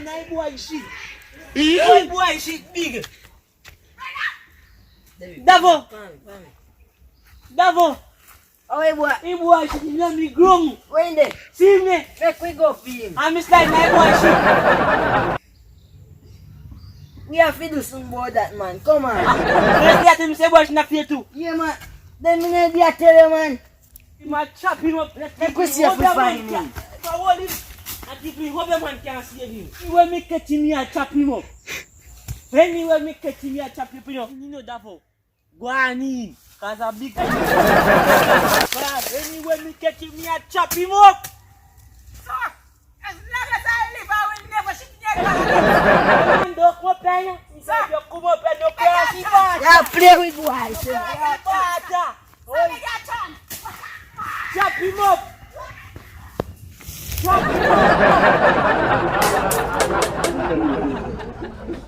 Naibu aishi. Naibu aishi big. Davo. Davo. Oh, boy. Naibu aishi ni migrongo. Wende. See me. Make we go film. I'm like naibu aishi. We have to do some more that, man. Come on. Let's get him say boy na fear too. Yeah, man. Then me need to tell you, man. He might chop him up. Make we see if we find him. And if we hope a man can save him. He will make it to me and chop him up. When he will make it to me and chop him up, you know that for Guani. Cause a big when he will make it to me and chop him up. So, as long as I live, I will never shoot you. Don't come up here. You come up and no care. Yeah, play with boys. Chop him up. Chop him up.